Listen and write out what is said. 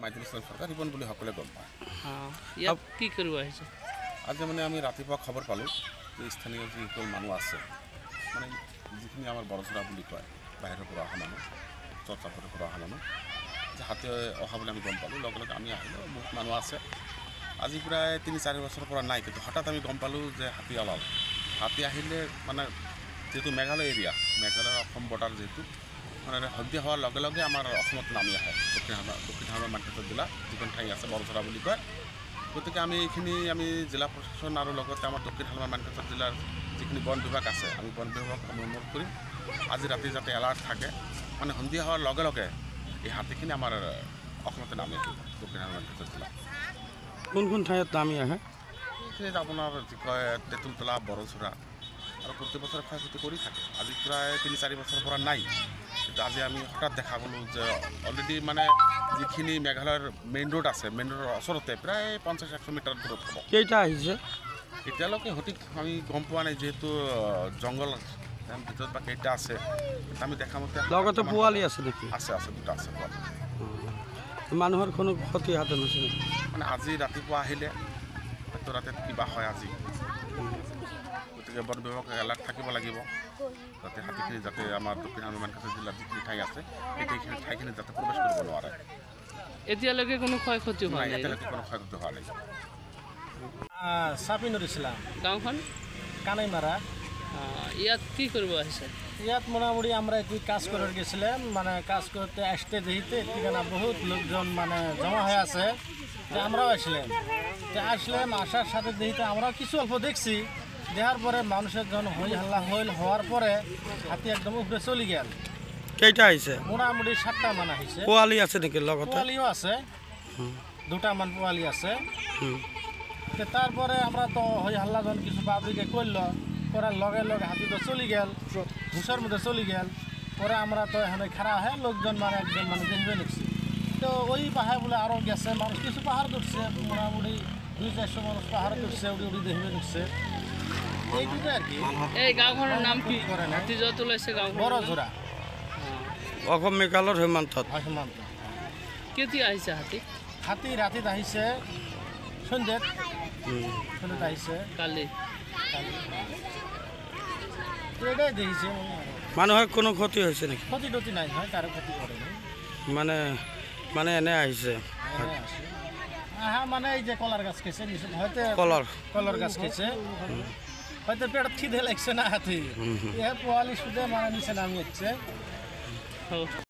মাইতিল সৰকাৰ Ripon বুলি সকলে গম পায়। ইয়াত কি কৰিব আহিছে? আজি মানে আমি ৰাতিপুৱা খবৰ পালোঁ যে স্থানীয় যিসকল মানুহ আছে, মানে যিখিনি আমাৰ বৰচৰা বুলি কয়, বাহিৰৰ পৰা অহা মানুহ, চৰ্চাপুৰৰ পৰা অহা মানুহ, যে হাতী অহা বুলি আমি গম পালোঁ। লগে লগে আমি আহিলোঁ, বহুত মানুহ আছে। আজি প্ৰায় ৩-৪ বছৰৰ পৰা নাই, কিন্তু হঠাৎ আমি গম পালোঁ যে হাতী ওলাল। হাতী আহিলে মানে যিহেতু মেঘালয় এৰিয়া, মেঘালয় অসম বৰ্ডাৰ যিহেতু, মানে সন্ধিয়া হোৱাৰ লগে লগে আমাৰ অসমত নামি আহে। দক্ষিণ হাওৰা মানকাছাৰ জিলা যিখন ঠাই আছে বৰচৰা বুলি কয়। গতিকে আমি এইখিনি জিলা প্ৰশাসন আৰু লগতে আমাৰ দক্ষিণ হাওৰা মানকাছাৰ জিলাৰ যিখিনি বন বিভাগ আছে, আমি বন বিভাগক অনুৰোধ কৰিম আজি ৰাতি যাতে এলাৰ্ট থাকে, মানে সন্ধিয়া হোৱাৰ লগে লগে এই হাতীখিনি আমাৰ অসমতে নামি আহিব। দক্ষিণ হাওৰা মানকাছাৰ জিলা কোন ঠাইত নামি আহে? এইখিনিত আপোনাৰ যি কয় তেঁতুলতলা, বৰচৰা, আৰু প্ৰতি বছৰে ক্ষয়ক্ষতি কৰি থাকে। আজি প্ৰায় ৩-৪ বছৰৰ পৰা নাই, কিন্তু আজি আমি হঠাৎ দেখা পালোঁ যে অলৰেডি মানে যিখিনি মেঘালয়ৰ মেইন ৰোড আছে, মেইন ৰোডৰ ওচৰতে প্ৰায় 50-100 মিটাৰ দূৰত হ'ব। কেইটা আহিছে এতিয়ালৈকে সঠিক আমি গম পোৱা নাই, যিহেতু জংঘল ভিতৰত বা কেইটা আছে। আমি দেখা মতে লগতে পোৱালি আছে নেকি? আছে, দুটা আছে পোৱালি। মানুহৰ কোনো ক্ষতি হাতে নাছে নেকি? মানে আজি ৰাতিপুৱা আহিলে হয়তো ৰাতি কিবা হয় আজি, গতিকে বন বিভাগ এলাৰ্ট থাকিব লাগিব যাতে হাতীখিনি যাতে আমাৰ দক্ষিণ হাওৰা মানকাছাৰ জিলাৰ যিখিনি ঠাই আছে সেইখিনি ঠাইখিনি যাতে প্ৰৱেশ কৰিব নোৱাৰে। এতিয়ালৈকে কোনো ক্ষয়ক্ষতি হোৱা নাই? এতিয়ালৈকে কোনো ক্ষয়ক্ষতি হোৱা নাই। চাপিনুৰ ইছলাম, গাঁওখন কানাইমাৰা। ইয়াত কি কৰিব আহিছে? ইয়াত মোটামুটি আমরা একটু কাজ করে গেছিলাম, মানে কাজ করতে আসতে দেখতে ঠিকানা বহুত লোকজন মানে জমা হয়ে আছে। তো আমরাও আসলাম, আসার সাথে দেখতে আমরাও কিছু অল্প দেখছি। দেখার পরে মানুষের জন হই হাল্লা হওয়ার পরে হাতি একদম উপরে চলে গেল। কেইটা আহিছে? মোটামুটি 7টা মান আহিছে। পোৱালি আছে নেকি লগতে? পোৱালিও আছে, 2টা মান পোৱালি আছে। তারপরে আমরা তো হই হাল্লা জন কিছু পাবলিকে করলো, করার লগে লগে হাতি তো চলে গেল, ঘুষের মধ্যে চলে গেল। পরে আমরা তো এখানে খারাপ হয় লোকজন মানে একজন মানে দেখবে নিচ্ছি। তো ওই পাহাড় বলে আরও গেছে মানুষ, কিছু পাহাড় করছে, মোটামুটি 200-400 মানুষ পাহাড় করছে, উড়ি দেখবে নিচ্ছে। এইটুকু আর কি। এই গাঁওখনৰ নাম কি? হাতী যত ওলাইছে গাঁও বৰঝৰা, অসম মেঘালয়ৰ সীমান্তত। সীমান্ত। কেতিয়া আহিছে হাতী? হাতী ৰাতিত আহিছে, সন্ধ্যাত আহিছে। কালি এটাই দেখিছে। মানুহৰ কোনো ক্ষতি হৈছে নেকি? ক্ষতি টতি নাই, হয় কারো ক্ষতি করেনি। মানে এনে আহিছে আহা মানে এই যে কলার গাছ খেয়েছে, হয়তো কলার গাছ খেয়েছে, হয়তো পেট খিদে লাগছে না হাতি, পোয়ালি সুদে মানে নিচে নামিয়েছে।